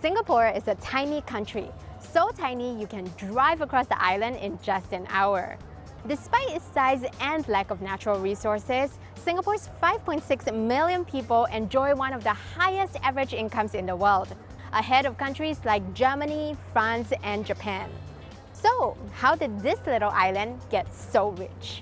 Singapore is a tiny country, so tiny you can drive across the island in just an hour. Despite its size and lack of natural resources, Singapore's 5.6 million people enjoy one of the highest average incomes in the world, ahead of countries like Germany, France, and Japan. So, how did this little island get so rich?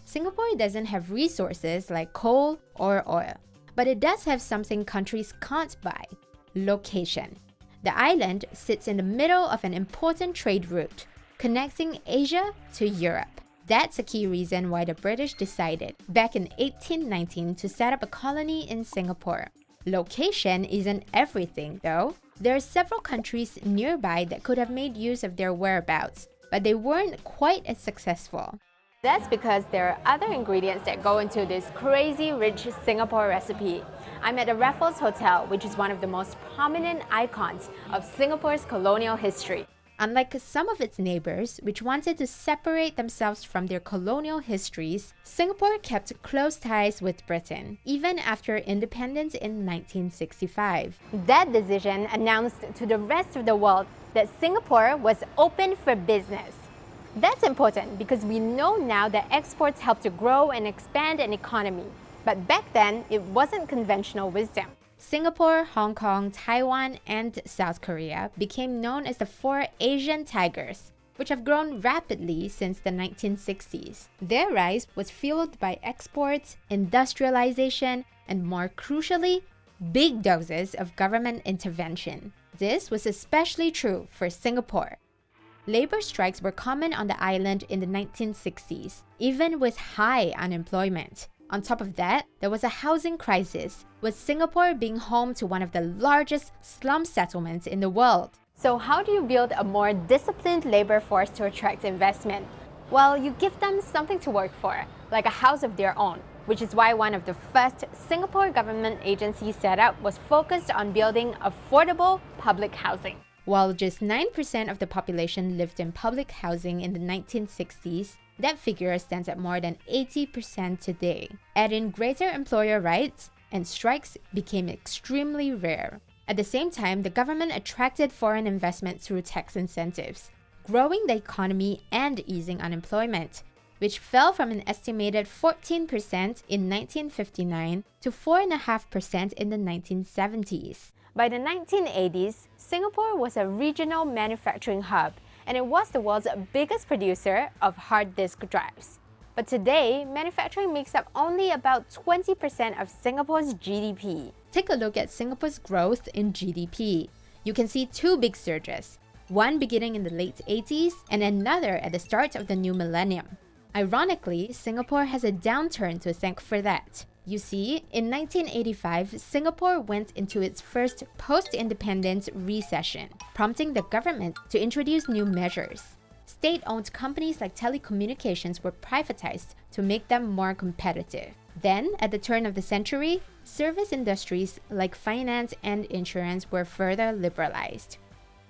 Singapore doesn't have resources like coal or oil, but it does have something countries can't buy: location. The island sits in the middle of an important trade route, connecting Asia to Europe. That's a key reason why the British decided, back in 1819, to set up a colony in Singapore. Location isn't everything, though. There are several countries nearby that could have made use of their whereabouts, but they weren't quite as successful. That's because there are other ingredients that go into this crazy rich Singapore recipe. I'm at the Raffles Hotel, which is one of the most prominent icons of Singapore's colonial history. Unlike some of its neighbors, which wanted to separate themselves from their colonial histories, Singapore kept close ties with Britain, even after independence in 1965. That decision announced to the rest of the world that Singapore was open for business. That's important because we know now that exports help to grow and expand an economy. But back then, it wasn't conventional wisdom. Singapore, Hong Kong, Taiwan, and South Korea became known as the four Asian tigers, which have grown rapidly since the 1960s. Their rise was fueled by exports, industrialization, and more crucially, big doses of government intervention. This was especially true for Singapore. Labor strikes were common on the island in the 1960s, even with high unemployment. On top of that, there was a housing crisis, with Singapore being home to one of the largest slum settlements in the world. So how do you build a more disciplined labor force to attract investment? Well, you give them something to work for, like a house of their own, which is why one of the first Singapore government agencies set up was focused on building affordable public housing. While just 9% of the population lived in public housing in the 1960s, that figure stands at more than 80% today. Add in greater employer rights, and strikes became extremely rare. At the same time, the government attracted foreign investment through tax incentives, growing the economy and easing unemployment, which fell from an estimated 14% in 1959 to 4.5% in the 1970s. By the 1980s, Singapore was a regional manufacturing hub, and it was the world's biggest producer of hard disk drives. But today, manufacturing makes up only about 20% of Singapore's GDP. Take a look at Singapore's growth in GDP. You can see two big surges, one beginning in the late 80s and another at the start of the new millennium. Ironically, Singapore has a downturn to thank for that. You see, in 1985, Singapore went into its first post-independence recession, prompting the government to introduce new measures. State-owned companies like telecommunications were privatized to make them more competitive. Then, at the turn of the century, service industries like finance and insurance were further liberalized.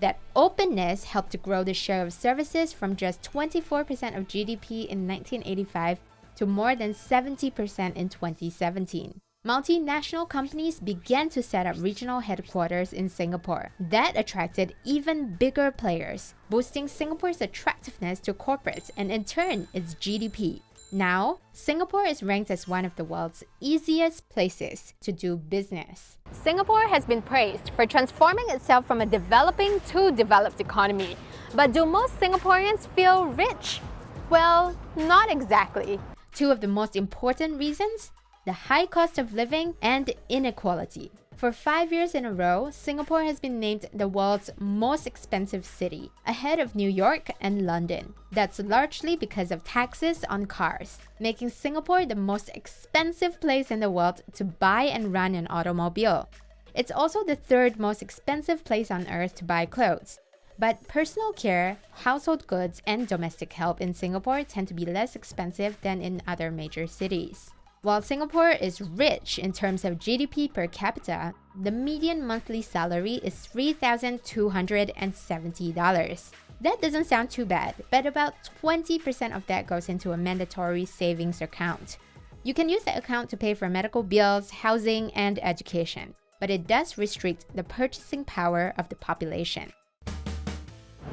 That openness helped to grow the share of services from just 24% of GDP in 1985 to more than 70% in 2017. Multinational companies began to set up regional headquarters in Singapore. That attracted even bigger players, boosting Singapore's attractiveness to corporates and in turn its GDP. Now, Singapore is ranked as one of the world's easiest places to do business. Singapore has been praised for transforming itself from a developing to developed economy. But do most Singaporeans feel rich? Well, not exactly. Two of the most important reasons: the high cost of living and inequality. For 5 years in a row, Singapore has been named the world's most expensive city, ahead of New York and London. That's largely because of taxes on cars, making Singapore the most expensive place in the world to buy and run an automobile. It's also the third most expensive place on earth to buy clothes. But personal care, household goods, and domestic help in Singapore tend to be less expensive than in other major cities. While Singapore is rich in terms of GDP per capita, the median monthly salary is $3,270. That doesn't sound too bad, but about 20% of that goes into a mandatory savings account. You can use the account to pay for medical bills, housing, and education, but it does restrict the purchasing power of the population.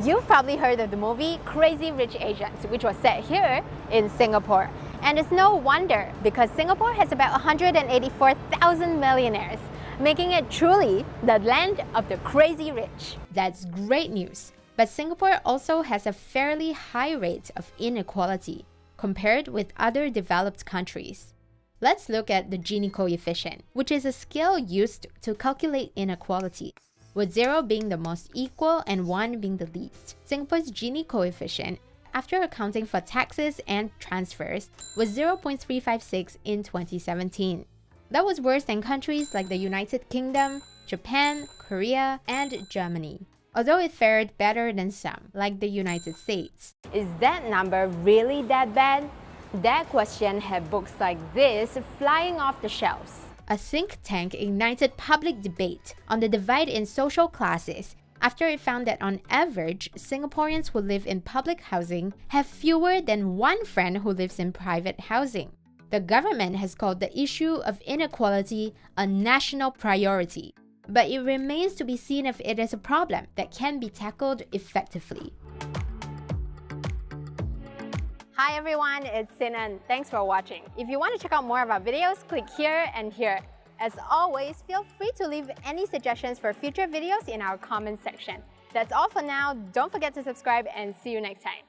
You've probably heard of the movie Crazy Rich Asians, which was set here in Singapore. And it's no wonder, because Singapore has about 184,000 millionaires, making it truly the land of the crazy rich. That's great news. But Singapore also has a fairly high rate of inequality compared with other developed countries. Let's look at the Gini coefficient, which is a scale used to calculate inequality, with 0 being the most equal and 1 being the least. Singapore's Gini coefficient, after accounting for taxes and transfers, was 0.356 in 2017. That was worse than countries like the United Kingdom, Japan, Korea, and Germany, although it fared better than some, like the United States. Is that number really that bad? That question had books like this flying off the shelves. A think tank ignited public debate on the divide in social classes after it found that on average, Singaporeans who live in public housing have fewer than one friend who lives in private housing. The government has called the issue of inequality a national priority, but it remains to be seen if it is a problem that can be tackled effectively. Hi everyone, it's Sinan. Thanks for watching. If you want to check out more of our videos, click here and here. As always, feel free to leave any suggestions for future videos in our comments section. That's all for now. Don't forget to subscribe and see you next time.